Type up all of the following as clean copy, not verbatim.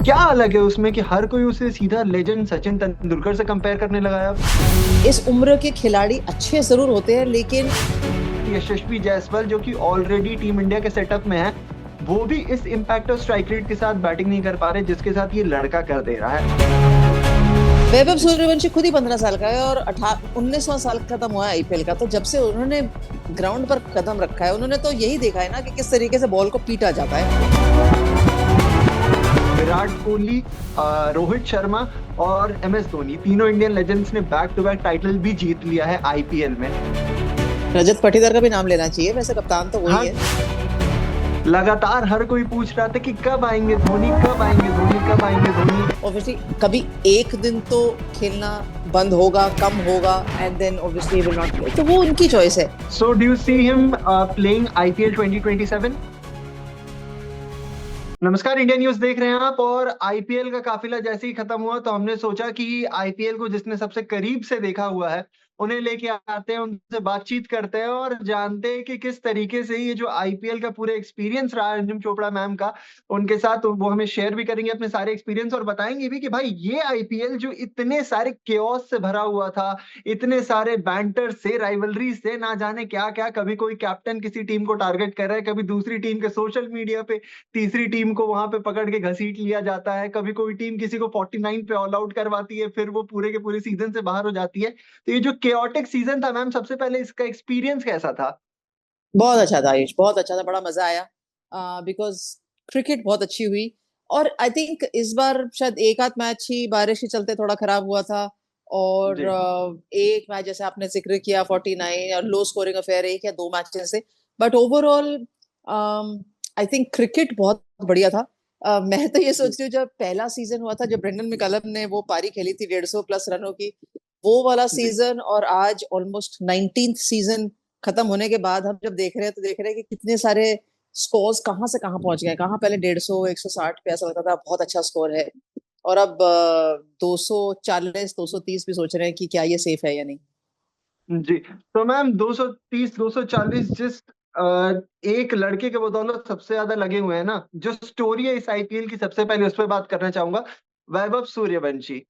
क्या अलग है उसमें कि हर कोई उसे सीधा लेजेंड सचिन तेंदुलकर से कंपेयर करने लगा है अब। इस उम्र के खिलाड़ी अच्छे जरूर होते हैं, लेकिन यशस्वी जायसवाल जो कि ऑलरेडी टीम इंडिया के सेटअप में है, वो भी इस इम्पैक्ट और स्ट्राइक रेट के साथ बैटिंग नहीं कर पा रहे जिसके साथ ये लड़का कर दे रहा है। वैभव सूर्यवंशी खुद ही 15 साल का है और 19वां साल खत्म हुआ है आईपीएल का। तो जब से उन्होंने ग्राउंड पर कदम रखा है, उन्होंने तो यही देखा है ना कि किस तरीके से बॉल को पीटा जाता है। विराट कोहली, रोहित शर्मा और एमएस धोनी, तीनों इंडियन लेजेंड्स ने बैक टू बैक टाइटल भी जीत लिया है आईपीएल में। रजत पाटीदार का भी नाम लेना चाहिए, वैसे कप्तान तो वही हाँ, है। लगातार हर कोई पूछ रहा था कि कब आएंगे धोनी, कब आएंगे धोनी, कब आएंगे धोनी। ऑब्वियसली कभी एक दिन तो खेलना बंद होगा, कम होगा, and then obviously will not play, तो वो उनकी चॉइस है। So do you see him playing IPL 2027? नमस्कार, इंडिया न्यूज देख रहे हैं आप। और आईपीएल का काफिला जैसे ही खत्म हुआ तो हमने सोचा कि आईपीएल को जिसने सबसे करीब से देखा हुआ है उन्हें लेके आते हैं, उनसे बातचीत करते हैं और जानते हैं कि किस तरीके से ये जो आईपीएल का पूरा एक्सपीरियंस रहा है अंजुम चोपड़ा मैम का उनके साथ, तो वो हमें शेयर भी करेंगे अपने सारे एक्सपीरियंस और बताएंगे भी कि भाई ये आईपीएल जो इतने सारे केओस से भरा हुआ था, इतने सारे बैंटर से, राइवलरी से, ना जाने क्या क्या, कभी कोई कैप्टन किसी टीम को टारगेट कर रहा है, कभी दूसरी टीम के सोशल मीडिया पे तीसरी टीम को वहां पे पकड़ के घसीट लिया जाता है, कभी कोई टीम किसी को 49 पे ऑल आउट करवाती है, फिर वो पूरे के पूरे सीजन से बाहर हो जाती है। तो ये जो केओटिक सीजन था मैम, सबसे पहले इसका एक्सपीरियंस कैसा था? बहुत अच्छा था आयुष, बहुत अच्छा था, बड़ा मजा आया। बिकॉज क्रिकेट बहुत अच्छी हुई। और आई थिंक इस बार शायद एक आध मैच ही बारिश के चलते थोड़ा खराब हुआ था। और जी। एक मैच जैसे आपने जिक्र किया 49 और लो स्कोरिंग अफेयर, एक या दो मैचेस से। But overall I think cricket बहुत बढ़िया था। मैं तो ये सोच रही हूँ, जब पहला सीजन हुआ था, जब ब्रेंडन मैकलम ने वो पारी खेली थी 150+ रनों की, वो वाला जी। सीजन, और आज ऑलमोस्ट 19th सीजन खत्म होने के बाद हम जब देख रहे हैं, तो देख रहे हैं कि कितने सारे स्कोर्स कहाँ से कहाँ पहुंच गए। कहाँ पहले 150 160 पे ऐसा लगता था बहुत अच्छा स्कोर है, और अब 240 230 भी सोच रहे हैं कि क्या ये सेफ है या नहीं। जी। तो मैम 230 240 जिस एक लड़के के बदौलत सबसे ज्यादा लगे हुए हैं ना, जो स्टोरी है इस आईपीएल की, सबसे पहले उस पर बात करना चाहूंगा। Vaibhav Suryavanshi,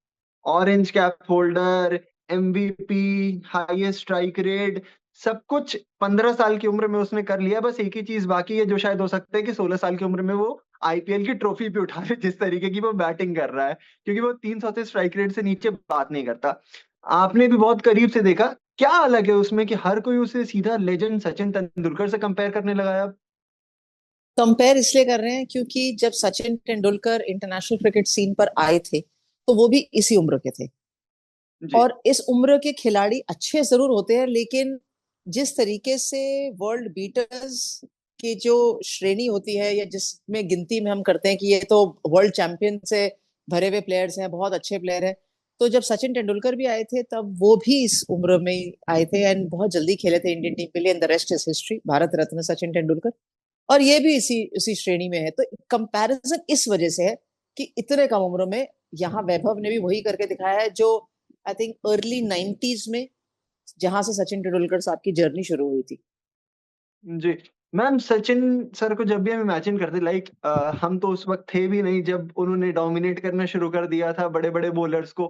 orange cap holder, MVP, highest strike rate, सब कुछ 15 साल की उम्र में उसने कर लिया। बस एक ही चीज बाकी है जो शायद हो सकता है कि 16 साल की उम्र में वो आईपीएल की ट्रॉफी भी उठा ले, जिस तरीके की वो बैटिंग कर रहा है, क्योंकि वो 300 से स्ट्राइक रेट से नीचे बात नहीं करता। आपने भी बहुत करीब से देखा, क्या अलग है उसमें कि हर कोई उसे सीधा लेजेंड सचिन तेंदुलकर से कंपेयर करने लगा है अब। कंपेयर इसलिए कर रहे हैं क्योंकि जब Sachin Tendulkar international cricket scene पर आए थे, तो वो भी इसी उम्र के थे। जी। और इस उम्र के खिलाड़ी अच्छे जरूर होते हैं, लेकिन जिस तरीके से वर्ल्ड बीटर्स की जो श्रेणी होती है, या जिसमें गिनती में हम करते हैं कि ये तो वर्ल्ड चैंपियन से भरे हुए प्लेयर्स हैं, बहुत अच्छे प्लेयर हैं। तो जब सचिन तेंदुलकर भी आए थे, तब वो भी इस उम्र में ही आए थे, एंड बहुत जल्दी खेले थे इंडियन टीम के लिए, and the rest is history, Bharat Ratna Sachin Tendulkar. और ये भी इसी इसी श्रेणी में है। तो कंपैरिजन इस वजह से है कि इतने कम उम्र में यहाँ वैभव ने भी वही करके दिखाया है, जो आई थिंक अर्ली 90s में, जहां से सचिन तेंदुलकर साहब की जर्नी शुरू हुई थी। जी। मैम सचिन सर को जब भी हम इमेजिन करते, लाइक हम तो उस वक्त थे भी नहीं जब उन्होंने डोमिनेट करना शुरू कर दिया था बड़े बड़े बॉलर्स को।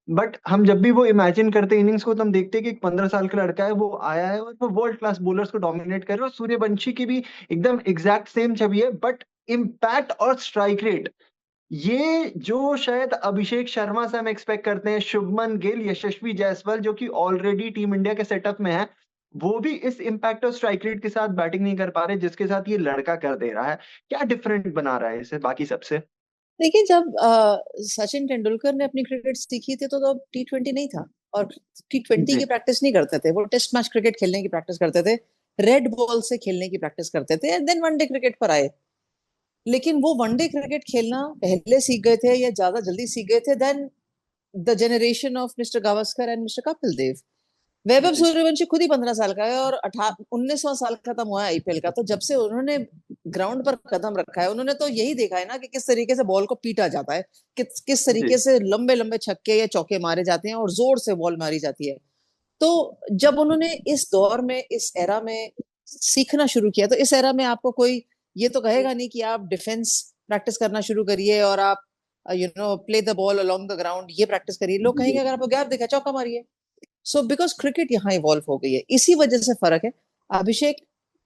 बट हम जब भी वो इमेजिन करते इनिंग्स को, तो हम देखते हैं कि एक 15 साल का लड़का है, वो आया है और वो वर्ल्ड क्लास बॉलर्स को डोमिनेट कर रहा है। और सूर्यवंशी की भी एकदम एग्जैक्ट सेम छवि है, बट इम्पैक्ट और स्ट्राइक रेट, ये जो शायद अभिषेक शर्मा से हम एक्सपेक्ट करते हैं, शुभमन गिल, यशस्वी जायसवाल जो कि ऑलरेडी टीम इंडिया के सेटअप में है, वो भी इस इम्पैक्ट और स्ट्राइक रेट के साथ बैटिंग नहीं कर पा रहे जिसके साथ ये लड़का कर दे रहा है। क्या डिफरेंट बना रहा है इसे बाकी सबसे? देखिए, जब सचिन तेंदुलकर ने अपनी क्रिकेट सीखी थी, तो अब T20 नहीं था, और T20 जी। की प्रैक्टिस नहीं करते थे, वो टेस्ट मैच क्रिकेट खेलने की प्रैक्टिस करते थे, रेड बॉल से खेलने की प्रैक्टिस करते थे, एंड देन वनडे क्रिकेट पर आए। लेकिन वो वनडे क्रिकेट खेलना पहले सीख गए थे, या ज्यादा जल्दी सीख गए थे then the generation of mister Gavaskar and mister Kapil Dev. Vaibhav ji. Suryavanshi खुद ही 15 साल का है और 19वां साल खत्म हुआ है आईपीएल का। तो जब से उन्होंने ग्राउंड पर कदम रखा है, उन्होंने तो यही देखा है ना कि किस तरीके से बॉल को पीटा जाता है, किस जी। तरीके से लंबे लंबे छक्के या चौके मारे जाते हैं और जोर से बॉल मारी जाती है। तो जब उन्होंने इस दौर में, इस एरा में सीखना शुरू किया, तो इस एरा में आपको कोई ये तो कहेगा नहीं कि आप डिफेंस प्रैक्टिस करना शुरू करिए और आप play the ball along the ground, ये प्रैक्टिस करिए। लोग कहेंगे अगर आपको गैप दिखा चौका मारिए। सो बिकॉज क्रिकेट यहाँ इवॉल्व हो गई है, इसी वजह से फर्क है। अभिषेक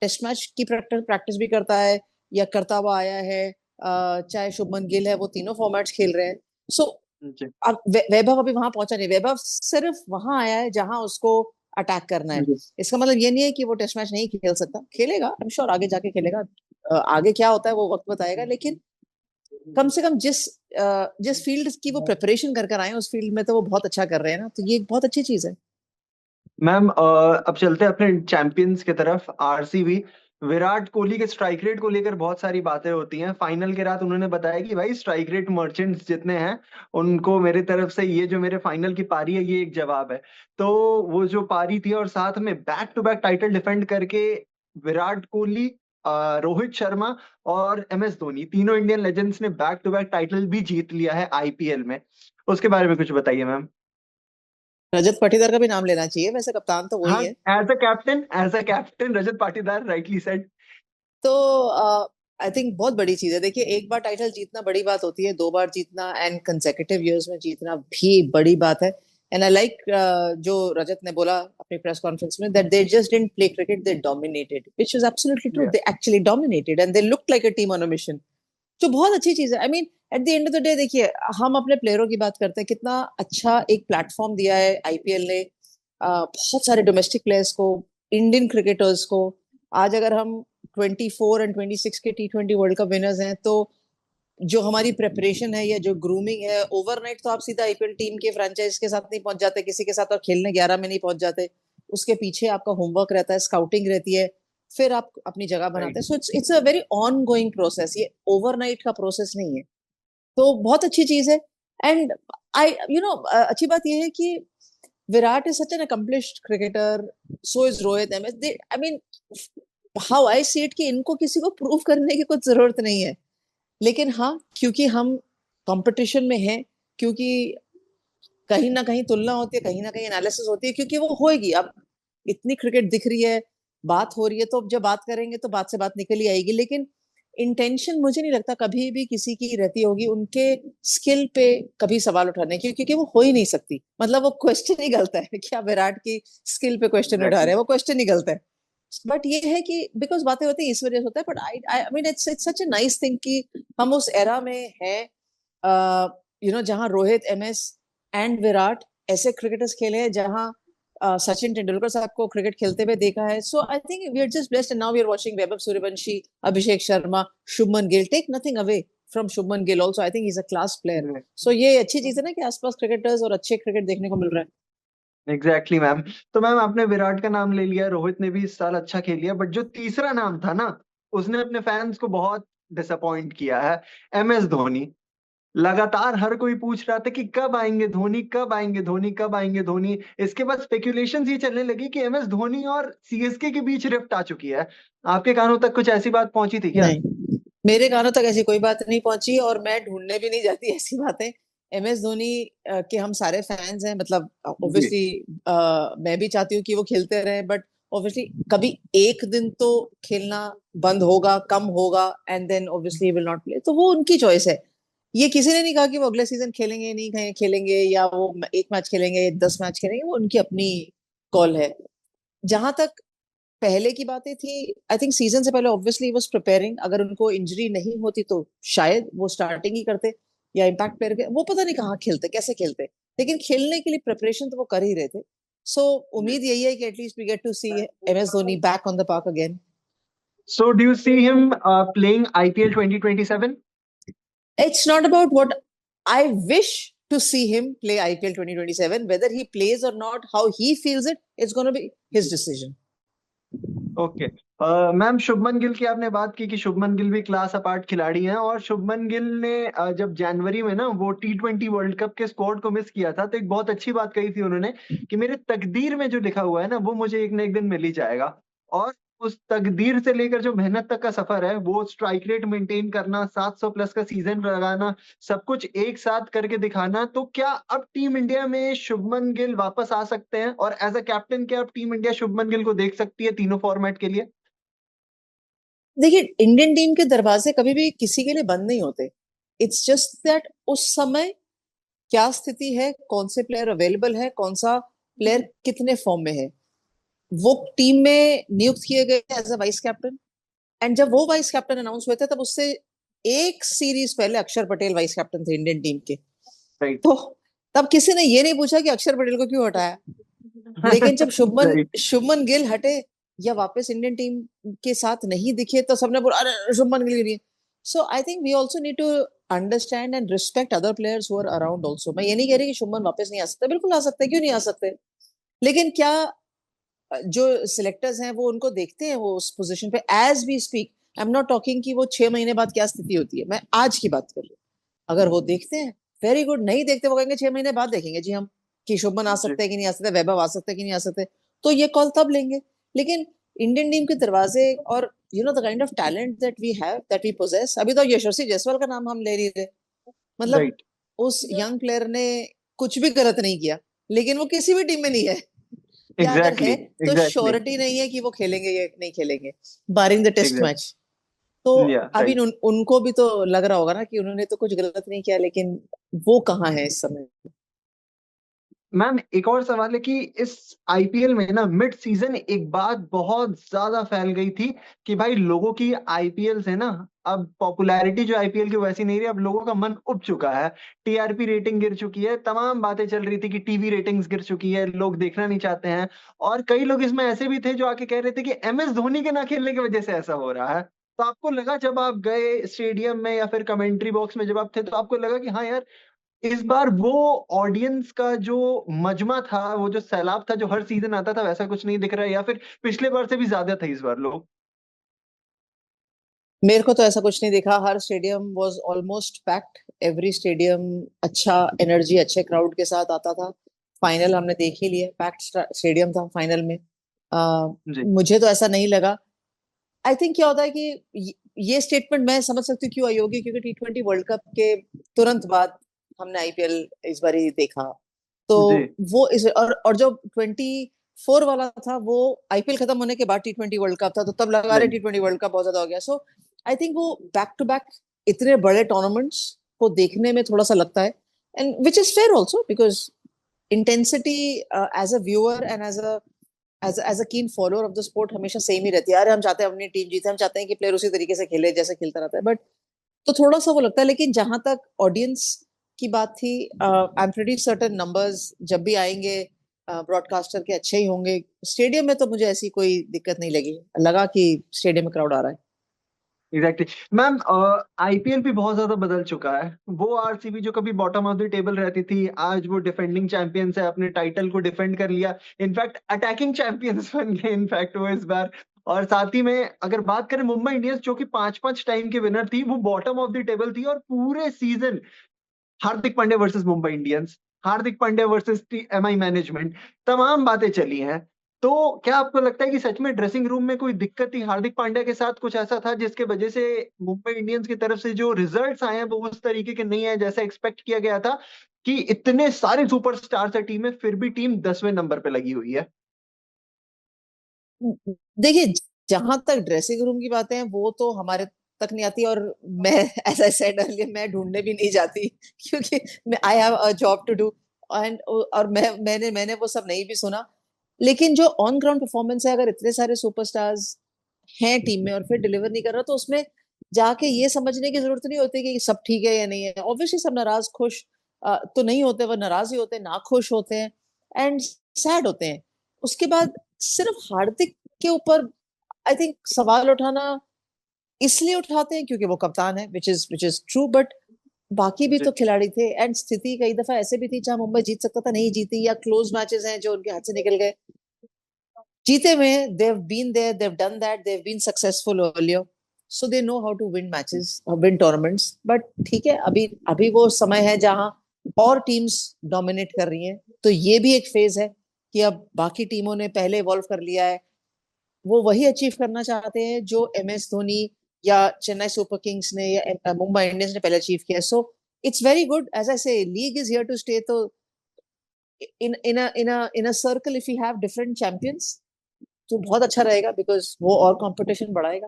टेस्ट मैच की प्रैक्टिस भी करता है या करता हुआ आया है, चाहे शुभमन गिल है, वो तीनों फॉर्मेट्स खेल रहे हैं। सो जी अब वैभव अभी वहां पहुंचा नहीं, वैभव सिर्फ वहां आया है जहां उसको अटैक करना है। जी इसका मतलब ये नहीं है कि वो टेस्ट मैच नहीं खेल सकता, खेलेगा, आई एम श्योर आगे जाके खेलेगा। आगे क्या होता है वो वक्त बताएगा, लेकिन कम से कम जिस फील्ड की वो प्रिपरेशन कर कर आए हैं, उस फील्ड में तो वो बहुत अच्छा कर रहे हैं ना, तो ये एक बहुत अच्छी चीज है। मैम, अब चलते हैं अपने चैंपियंस की तरफ, आरसीबी। विराट कोहली के स्ट्राइक रेट को लेकर बहुत सारी बातें होती हैं। फाइनल के रात उन्होंने बताया कि भाई स्ट्राइक रेट मर्चेंट्स जितने हैं उनको मेरे तरफ से ये जो मेरे फाइनल की पारी है ये एक जवाब है। तो वो जो पारी थी और साथ में back to back title defend करके विराट कोहली, रोहित शर्मा और एमएस धोनी, तीनों इंडियन लेजेंड्स ने बैक टू बैक टाइटल भी जीत लिया है आईपीएल में। उसके बारे में कुछ बताइए मैम। रजत पाटीदार का भी नाम लेना चाहिए, वैसे कप्तान तो हाँ, वही है। As a captain Rajat Patidar, rightly said. तो आई थिंक बहुत बड़ी चीज है। देखिए, एक बार टाइटल जीतना बड़ी बात होती है, दो बार जीतना एंड कंसेक्यूटिव ईयर्स में जीतना भी बड़ी बात है। एंड आई लाइक जो रजत ने बोला अपनी प्रेस कॉन्फ्रेंस में, that they just didn't play cricket, they dominated, which is absolutely true. They actually dominated and they looked like a team on a mission. तो बहुत अच्छी चीज है। I mean, at the end of the day देखिए, हम अपने प्लेयरों की बात करते हैं, कितना अच्छा एक प्लेटफॉर्म दिया है आईपीएल ने बहुत सारे डोमेस्टिक प्लेयर्स को, इंडियन क्रिकेटर्स को। आज अगर हम 24 एंड 26 के T20 वर्ल्ड कप विनर्स हैं, तो जो हमारी प्रेपरेशन है या जो ग्रूमिंग है, ओवरनाइट तो आप सीधा आईपीएल टीम के फ्रेंचाइज के साथ नहीं पहुंच जाते, किसी के साथ और खेलने 11 में नहीं पहुंच जाते। उसके पीछे आपका होमवर्क रहता है, स्काउटिंग रहती है, फिर आप अपनी जगह बनाते राइट। हैं। So it's a very on going process, ये ओवरनाइट का प्रोसेस नहीं है। तो बहुत अच्छी चीज है। एंड आई अच्छी बात यह है कि Virat is such an accomplished cricketer, so is Rohit, M S, I mean, how I see it, कि इनको किसी को प्रूव करने की कुछ जरूरत नहीं है। लेकिन हाँ, क्योंकि हम कंपटीशन में हैं, क्योंकि कहीं ना कहीं तुलना होती है, कहीं ना कहीं एनालिसिस होती है, क्योंकि वो होएगी। अब इतनी क्रिकेट दिख रही है, बात हो रही है, तो अब जब बात करेंगे तो बात से बात निकल ही आएगी। लेकिन इंटेंशन मुझे नहीं लगता कभी भी किसी की रहती होगी उनके स्किल पे कभी सवाल उठाने की, क्योंकि वो हो ही नहीं सकती। मतलब वो क्वेश्चन ही गलत है कि आप विराट की स्किल पे क्वेश्चन उठा रहे एग्जैक्टली। हैं, वो क्वेश्चन ही गलत है। बट ये है कि बिकॉज बातें होती है इस वजह से होता है। But I I mean, it's such a nice thing कि हम उस एरा में हैं, जहां रोहित, एमएस एंड विराट ऐसे क्रिकेटर्स खेले हैं, जहां सचिन तेंदुलकर साहब को क्रिकेट खेलते हुए देखा है। So I think we are just blessed, and now we are watching Vaibhav Suryavanshi, Abhishek Sharma, Shubman Gill. Take nothing away from Shubman Gill also, I think is a class player. So ये अच्छी चीज है ना कि आसपास क्रिकेटर्स और अच्छे क्रिकेट देखने को मिल रहा है। Exactly ma'am. तो मैम, आपने विराट का नाम ले लिया, रोहित ने भी इस साल अच्छा खेल लिया, बट जो तीसरा नाम था ना, उसने अपने फैंस को बहुत डिसअपॉइंट किया है। एमएस धोनी। लगातार हर कोई पूछ रहा था कि कब आएंगे धोनी, कब आएंगे धोनी, कब आएंगे धोनी। इसके बाद स्पेकुलेशंस ये चलने लगी कि एमएस धोनी और सीएसके के बीच रिफ्ट आ चुकी है। आपके कानों तक कुछ ऐसी बात पहुंची थी क्या? नहीं, मेरे कानों तक ऐसी कोई बात नहीं पहुंची, और मैं ढूंढने भी नहीं जाती ऐसी बातें। एमएस धोनी के हम सारे फैंस हैं, मतलब जी। ऑब्वियसली मैं भी चाहती हूँ कि वो खेलते रहें, बट ऑब्वियसली कभी एक दिन तो खेलना बंद होगा, कम होगा, and then obviously will not play, तो वो उनकी चॉइस है। ये किसी ने नहीं कहा कि वो अगले सीजन खेलेंगे नहीं खेलेंगे, या वो एक मैच खेलेंगे, 10 मैच खेलेंगे, वो उनकी अपनी कॉल है। जहां तक पहले की बातें थी, आई थिंक सीजन से पहले ऑब्वियसली वाज प्रिपेयरिंग। अगर उनको इंजरी नहीं होती तो शायद वो स्टार्टिंग ही करते, या इम्पैक्ट प्लेयर के, वो पता नहीं कहाँ खेलते, कैसे खेलते, लेकिन खेलने के लिए प्रिपरेशन तो वो कर ही रहे थे। सो उम्मीद यही है कि at least we get to see MS Dhoni back on the park again. So do you see him playing IPL 2027? It's not about what I wish to see him play IPL 2027. Whether he plays or not, how he feels it, it's going to be his decision. Okay. Ma'am, Shubman Gill की आपने बात की कि शुभमन गिल भी class apart खिलाड़ी हैं, और शुभमन गिल ने जब जनवरी में ना वो T20 वर्ल्ड कप के स्क्वाड को मिस किया था, तो एक बहुत अच्छी बात कही थी उन्होंने कि मेरे तकदीर में जो लिखा हुआ है ना वो मुझे एक ना एक दिन मिल ही जाएगा। और उस तकदीर से लेकर जो मेहनत तक का सफर है, वो स्ट्राइक रेट मेंटेन करना, 700 प्लस का सीजन लगाना, सब कुछ एक साथ करके दिखाना। तो क्या अब टीम इंडिया में शुभमन गिल वापस आ सकते हैं, और एज अ कैप्टन क्या अब टीम इंडिया शुभमन गिल को देख सकती है तीनों फॉर्मेट के लिए? देखिए, इंडियन टीम के दरवाजे कभी भी किसी के लिए बंद नहीं होते। इट्स जस्ट दैट उस समय क्या स्थिति है, कौन से प्लेयर अवेलेबल है, कौन सा प्लेयर कितने फॉर्म में है। वो टीम में नियुक्त किए गए as a vice captain, and जब वो वाइस कैप्टन अनाउंस हुए थे तब उससे एक सीरीज पहले अक्षर पटेल वाइस कैप्टन थे इंडियन टीम के। राइट। तो तब किसी ने ये नहीं पूछा कि अक्षर पटेल को क्यों हटाया। लेकिन जब शुभमन राइट। शुभमन गिल हटे या वापस इंडियन टीम के साथ नहीं दिखे तो सबने बोला अरे शुभमन गिल नहीं। So I think we also need to understand and respect other players who are around also. मैं ये नहीं कह रही कि शुभमन वापस नहीं आ सकते, बिल्कुल आ सकते, क्यों नहीं आ सकते। लेकिन क्या जो सिलेक्टर्स हैं वो उनको देखते हैं वो उस पोजीशन पे as we speak. I am not talking कि वो 6 महीने बाद क्या स्थिति होती है, मैं आज की बात कर रही हूँ। अगर वो देखते हैं वेरी गुड, नहीं देखते वो कहेंगे 6 महीने बाद देखेंगे जी हम कि शुभमन आ जी। सकते हैं कि नहीं आ सकते, वैभव आ सकते हैं कि नहीं आ सकते, तो ये कॉल तब लेंगे। लेकिन इंडियन टीम के दरवाजे और you know the kind of talent that we have, that we possess, अभी तो यशस्वी जायसवाल का नाम हम ले रहे थे, मतलब राइट। उस यंग प्लेयर ने कुछ भी गलत नहीं किया, लेकिन वो किसी भी टीम में नहीं है, या अगर एग्जैक्टली। है तो एग्जैक्टली। श्योरिटी नहीं है कि वो खेलेंगे या नहीं खेलेंगे, barring the test exact. Match. तो या अभी राइट। उनको भी तो लग रहा होगा ना कि उन्होंने तो कुछ गलत नहीं किया, लेकिन वो कहाँ है इस समय। मैम एक और सवाल है कि इस आईपीएल में ना मिड सीजन एक बात बहुत ज्यादा फैल गई थी कि भाई लोगों की आईपीएल से ना अब पॉपुलैरिटी जो आईपीएल की वैसी नहीं रही, अब लोगों का मन उब चुका है। टीआरपी रेटिंग गिर चुकी है, तमाम बातें चल रही थी कि टीवी रेटिंग्स गिर चुकी है, लोग देखना नहीं चाहते हैं। और कई लोग इसमें ऐसे भी थे जो आके कह रहे थे कि एमएस धोनी के ना खेलने की वजह से ऐसा हो रहा है। तो आपको लगा जब आप गए स्टेडियम में या फिर कमेंट्री बॉक्स में जब आप थे, तो आपको लगा कि हाँ यार इस बार वो ऑडियंस का जो मजमा था, वो जो सैलाब था जो हर सीजन आता था, वैसा कुछ नहीं दिख रहा है, या फिर पिछले बार से भी ज्यादा था इस बार लोग? मेरे को तो ऐसा कुछ नहीं दिखा, हर stadium was almost packed, every stadium अच्छा एनर्जी अच्छे क्राउड के साथ आता था। फाइनल हमने देख ही लिया, पैक्ड स्टेडियम था फाइनल में। जी। मुझे तो ऐसा नहीं लगा। आई थिंक क्या होता है कि ये स्टेटमेंट मैं समझ सकती हूँ क्यों आई होगी, क्योंकि T20 वर्ल्ड कप के तुरंत बाद हमने आईपीएल इस बार ही देखा। तो जी। वो इस और जो 24 वाला था वो आईपीएल खत्म होने के बाद T20 वर्ल्ड कप था, तो तब लगा रहे राइट। T20 वर्ल्ड कप बहुत ज्यादा हो गया। सो आई थिंक वो बैक टू बैक इतने बड़े टूर्नामेंट्स को देखने में थोड़ा सा लगता है, and which is fair also because intensity as a viewer and as a keen follower of the sport हमेशा सेम ही रहती है। यार हम चाहते हैं अपनी टीम जीते, हम चाहते हैं कि प्लेयर उसी तरीके से खेले जैसे खेलता रहता है, बट तो थोड़ा सा वो लगता है। लेकिन जहां तक ऑडियंस की बात थी, I am pretty certain numbers जब भी आएंगे ब्रॉडकास्टर के अच्छे ही होंगे। स्टेडियम में तो मुझे ऐसी कोई दिक्कत नहीं लगी, लगा कि स्टेडियम में क्राउड आ रहा है। Exactly ma'am. आईपीएल भी बहुत ज्यादा बदल चुका है। वो आरसीबी जो कभी बॉटम ऑफ द टेबल रहती थी, आज वो डिफेंडिंग चैंपियंस है, अपने टाइटल को डिफेंड कर लिया। इनफैक्ट अटैकिंग चैंपियंस बन गए इनफैक्ट वो इस बार। और साथ ही में अगर बात करें मुंबई इंडियंस जो कि 5-5 टाइम की विनर थी, वो बॉटम ऑफ द टेबल थी। और पूरे season Hardik Pandya versus Mumbai Indians, Hardik Pandya versus MI management, तमाम बातें चली हैं। तो क्या आपको लगता है कि सच में ड्रेसिंग रूम में कोई दिक्कत थी हार्दिक पांड्या के साथ, कुछ ऐसा था जिसके वजह से मुंबई इंडियंस की तरफ से जो रिजल्ट्स आए हैं वो उस तरीके के नहीं आए जैसा एक्सपेक्ट किया गया था, कि इतने सारे सुपरस्टार्स है टीम में फिर भी टीम 10वें नंबर पे लगी हुई है? देखिए, जहां तक ड्रेसिंग रूम की बातें हैं वो तो हमारे तक नहीं आती, और मैं एज आई सेड अर्लियर मैं ढूंढने भी नहीं जाती क्योंकि मैं I have a job to do, and और मैंने वो सब नहीं भी सुना। लेकिन जो ऑन ग्राउंड परफॉर्मेंस है, अगर इतने सारे सुपरस्टार्स हैं टीम में और फिर डिलीवर नहीं कर रहा, तो उसमें जाके ये समझने की जरूरत नहीं होती कि सब ठीक है या नहीं है। ऑब्वियसली सब नाराज खुश तो नहीं होते, वो नाराज ही होते हैं, ना खुश होते हैं एंड सैड होते हैं। उसके बाद सिर्फ हार्दिक के ऊपर आई थिंक सवाल उठाना इसलिए उठाते हैं क्योंकि वो कप्तान है, विच इज ट्रू, बट बाकी भी जी। तो खिलाड़ी थे, एंड स्थिति कई दफा ऐसे भी थी जहां मुंबई जीत सकता था, नहीं जीती, या क्लोज मैचेस हैं जो उनके हाथ से निकल गए। जीते हुए they've been there, they've done that, they've been successful earlier, so they know how to win matches, win tournaments. But ठीक है, अभी अभी वो समय है जहां और टीम्स डोमिनेट कर रही हैं, तो ये भी एक फेज है कि अब बाकी टीमों ने पहले इवॉल्व कर लिया है, वो वही अचीव करना चाहते हैं जो एमएस धोनी या चेन्नई सुपर किंग्स ने या मुंबई इंडियंस ने पहले अचीव किया। So it's very good, as I say league is here to stay. तो in a circle if you have different champions तो बहुत अच्छा रहेगा, बिकॉज वो और कंपटीशन बढ़ाएगा।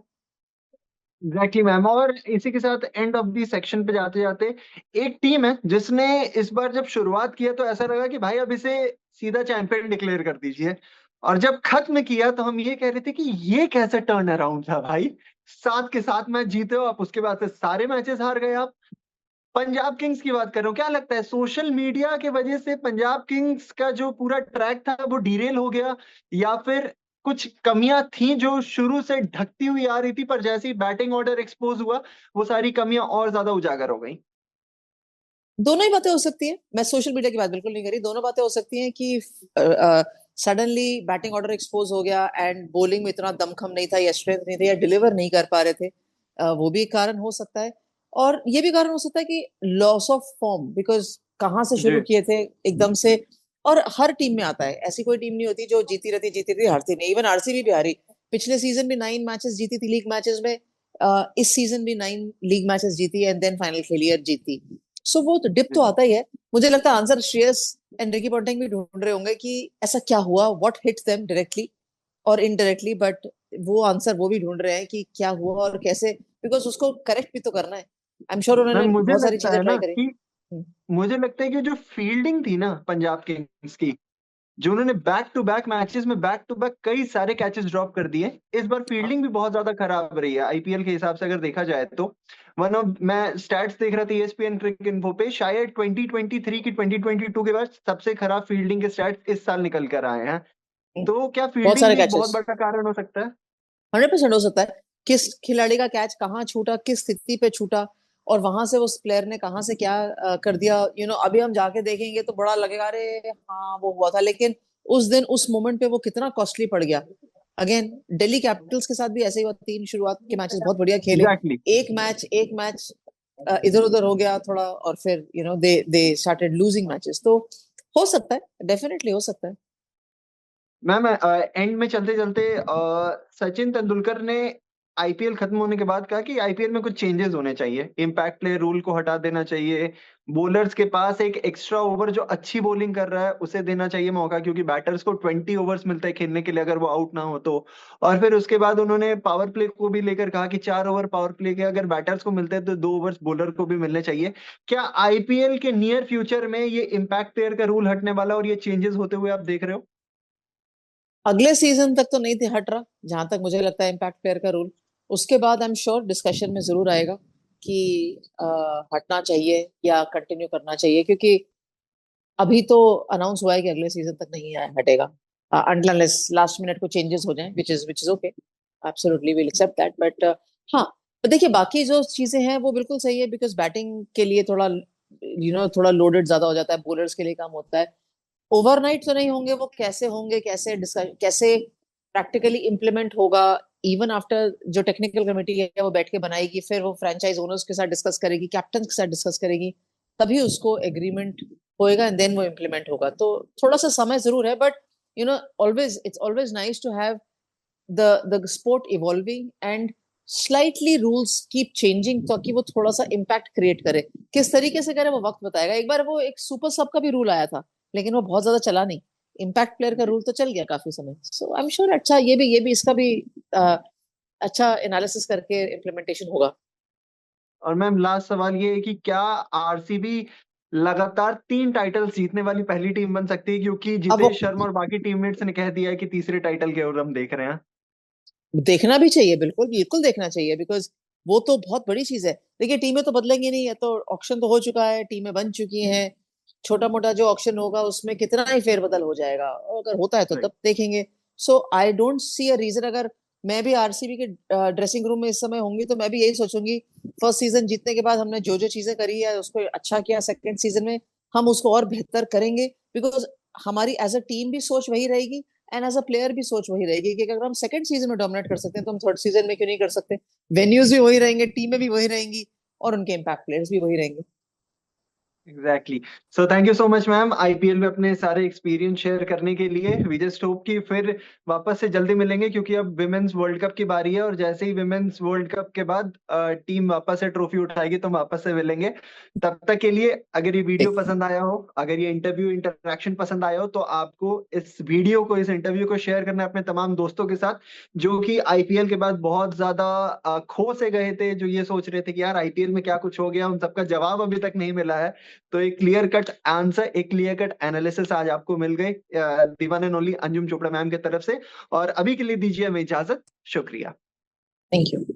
Exactly ma'am. और इसी के साथ एंड ऑफ दी सेक्शन पे जाते जाते एक टीम है जिसने इस बार जब शुरुआत किया तो ऐसा लगा कि भाई अब इसे सीधा चैंपियन डिक्लेयर कर दीजिए, और जब खत्म किया तो हम ये कह रहे थे कि ये कैसा टर्न अराउंड था भाई। 7 के 7 मैच जीते हो आप, उसके बाद से सारे मैचेस हार गए आप। पंजाब किंग्स की बात कर रहा हूँ, क्या लगता है सोशल मीडिया के वजह से पंजाब किंग्स का जो पूरा ट्रैक था वो डिरेल हो गया, या फिर कुछ कमियां थी जो शुरू से ढकती हुई आ रही थी, पर जैसे ही बैटिंग ऑर्डर एक्सपोज हुआ वो सारी कमियां और ज्यादा उजागर हो गई? दोनों ही बातें हो सकती है, मैं सोशल मीडिया की बात बिल्कुल नहीं करी। दोनों बातें हो सकती हैं कि सडनली बैटिंग ऑर्डर एक्सपोज हो गया एंड बॉलिंग में इतना दमखम नहीं था या स्ट्रेंथ नहीं थी या डिलीवर नहीं कर पा रहे थे। वो भी कारण हो सकता है। और ये भी कारण हो सकता है कि लॉस ऑफ फॉर्म, बिकॉज कहाँ से शुरू जी किए थे एकदम से। और हर टीम में आता है, ऐसी कोई टीम नहीं होती जो जीती रहती हारती नहीं। इवन आरसीबी भी हारी, पिछले सीजन भी 9 मैचेस जीती थी लीग मैचेस में। इस सीजन भी 9 लीग मैचेस जीती एंड देन फाइनल खेली और जीती। सो वो तो डिप तो जी। आता ही है। मुझे लगता है answer Shreyas and Ricky Ponting भी ढूंढ रहे होंगे कि ऐसा क्या हुआ, व्हाट हिट्स देम डायरेक्टली और इनडायरेक्टली। बट वो आंसर वो भी ढूंढ रहे हैं कि क्या हुआ और कैसे, बिकॉज उसको करेक्ट भी तो करना है। आई एम श्योर उन्होंने मैम मुझे बहुत सारी लगता चीजें है ट्राई ना करी। कि मुझे लगता है कि जो फील्डिंग थी ना पंजाब किंग्स की, जो उन्होंने बैक टू बैक मैचेस में बैक टू बैक कई सारे कैचेस ड्रॉप कर दिए, इस बार हाँ, फील्डिंग भी बहुत ज्यादा खराब रही है आईपीएल के हिसाब से अगर देखा जाए तो। वन ऑफ मैं स्टैट्स देख रहा था ईएसपीएन क्रिकेट इन्फो पे, शायद 2023 की 2022 के बाद सबसे खराब फील्डिंग के स्टैट्स इस साल निकल कर आए हैं। तो क्या बहुत फील्डिंग सारे भी एक बहुत कैचेस। बड़ा कारण हो सकता है? 100% हो सकता है। किस खिलाड़ी का कैच कहाँ छूटा, किस स्थिति पे छूटा, और वहां से उस प्लेयर ने कहाँ से क्या कर दिया। अभी हम जाके देखेंगे तो बड़ा लगेगा, अरे हाँ वो हुआ था, लेकिन उस दिन उस मोमेंट पे वो कितना कॉस्टली पड़ गया। अगेन दिल्ली कैपिटल्स के साथ भी ऐसे ही हुआ, 3 शुरुआत के मैचेस बहुत बढ़िया खेले। एग्जैक्टली। एक मैच इधर उधर हो गया थोड़ा, और फिर दे दे स्टार्टेड लूजिंग मैचेस। तो हो सकता है, डेफिनेटली हो सकता है। मैम एंड में चलते चलते सचिन तेंदुलकर ने आईपीएल खत्म होने के बाद कहा कि आईपीएल में कुछ चेंजेस होने चाहिए, इम्पैक्ट प्लेयर रूल को हटा देना चाहिए, बॉलर्स के पास एक एक्स्ट्रा ओवर जो अच्छी बॉलिंग कर रहा है उसे देना चाहिए मौका, क्योंकि बैटर्स को 20 ओवर्स मिलता है खेलने के लिए अगर वो आउट ना हो तो। और फिर उसके बाद उन्होंने पावर प्ले को भी लेकर कहा कि 4 ओवर पावर प्ले के अगर बैटर्स को मिलते हैं तो 2 ओवर्स बॉलर को भी मिलने चाहिए। क्या आईपीएल के नियर फ्यूचर में ये इम्पैक्ट प्लेयर का रूल हटने वाला और ये चेंजेस होते हुए आप देख रहे हो? अगले सीजन तक तो नहीं थे हट रहा, जहां तक मुझे लगता है इम्पैक्ट प्लेयर का रूल। उसके बाद आई एम श्योर डिस्कशन में जरूर आएगा कि हटना चाहिए या कंटिन्यू करना चाहिए, क्योंकि अभी तो अनाउंस हुआ है कि अगले सीजन तक नहीं हटेगा, अनटिल अनलेस लास्ट मिनट को चेंजेस हो जाएं, which is okay. Absolutely will accept that. But हाँ, but देखिए बाकी जो चीजें हैं वो बिल्कुल सही है, बिकॉज बैटिंग के लिए थोड़ा थोड़ा लोडेड ज्यादा हो जाता है, बॉलर्स के लिए कम होता है। ओवरनाइट तो नहीं होंगे, वो कैसे होंगे, कैसे डिस्कस, कैसे प्रैक्टिकली इम्प्लीमेंट होगा। इवन आफ्टर जो टेक्निकल कमेटी है वो बैठ के बनाएगी, फिर वो फ्रेंचाइज ओनर्स के साथ डिस्कस करेगी, कैप्टन के साथ डिस्कस करेगी, तभी उसको एग्रीमेंट होएगा एंड देन वो इम्प्लीमेंट होगा। तो थोड़ा सा समय जरूर है, but always it's always nice to have the sport evolving and slightly rules keep changing, ताकि वो थोड़ा सा इम्पैक्ट क्रिएट करे। किस तरीके से करे वो वक्त बताएगा। एक बार वो एक सुपर सब का भी रूल आया था, लेकिन वो बहुत ज्यादा चला नहीं। इम्पैक्ट प्लेयर का जी। रूल तो चल गया काफी समय। सो आई एम श्योर अच्छा ये भी इसका भी अ, अच्छा एनालिसिस करके इम्प्लीमेंटेशन होगा। और मैम लास्ट सवाल ये है कि क्या आरसीबी लगातार 3 टाइटल्स जीतने वाली पहली टीम बन सकती है, क्योंकि अब वो जितेश शर्मा और बाकी टीममेट्स ने कह दिया है कि तीसरे टाइटल की ओर हम देख रहे हैं? देखना भी चाहिए, बिल्कुल बिल्कुल देखना चाहिए, बिकॉज वो तो बहुत बड़ी चीज है। देखिए टीमें तो बदलेंगी नहीं है, तो ऑक्शन तो हो चुका है, टीमें बन चुकी हैं। छोटा मोटा जो ऑक्शन होगा उसमें कितना ही फेरबदल हो जाएगा, और अगर होता है तो राइट। तब देखेंगे। So I don't see a reason. अगर मैं भी आरसीबी के ड्रेसिंग रूम में इस समय होंगी तो मैं भी यही सोचूंगी, फर्स्ट सीजन जीतने के बाद हमने जो जो चीजें करी है उसको अच्छा किया, सेकंड सीजन में हम उसको और बेहतर करेंगे। बिकॉज हमारी एज अ टीम भी सोच वही रहेगी एंड एज अ प्लेयर भी सोच वही रहेगी कि अगर हम सेकंड सीजन में डोमिनेट कर सकते हैं तो हम थर्ड सीजन में क्यों नहीं कर सकते। वेन्यूज भी वही रहेंगे, टीमें भी वही रहेंगी, और उनके इम्पैक्ट प्लेयर्स भी वही रहेंगे। Exactly. So thank you so much ma'am, IPL में अपने सारे एक्सपीरियंस शेयर करने के लिए। वी जस्ट होप कि फिर वापस से जल्दी मिलेंगे, क्योंकि अब विमेन्स वर्ल्ड कप की बारी है, और जैसे ही विमेन्स वर्ल्ड कप के बाद टीम वापस से ट्रॉफी उठाएगी तो हम वापस से मिलेंगे। तब तक के लिए, अगर ये वीडियो पसंद आया हो, अगर ये इंटरव्यू इंटरेक्शन पसंद आया हो, तो आपको इस वीडियो को, इस इंटरव्यू को शेयर करना है अपने तमाम दोस्तों के साथ, जो कि आईपीएल के बाद बहुत ज्यादा खो से गए थे, जो ये सोच रहे थे कि यार आईपीएल में क्या कुछ हो गया, उन सबका जवाब अभी तक नहीं मिला है। तो एक क्लियर कट आंसर, एक क्लियर कट एनालिसिस आज आपको मिल गई the one and only Anjum Chopra ma'am की तरफ से। और अभी के लिए दीजिए हमें इजाजत। शुक्रिया। Thank you.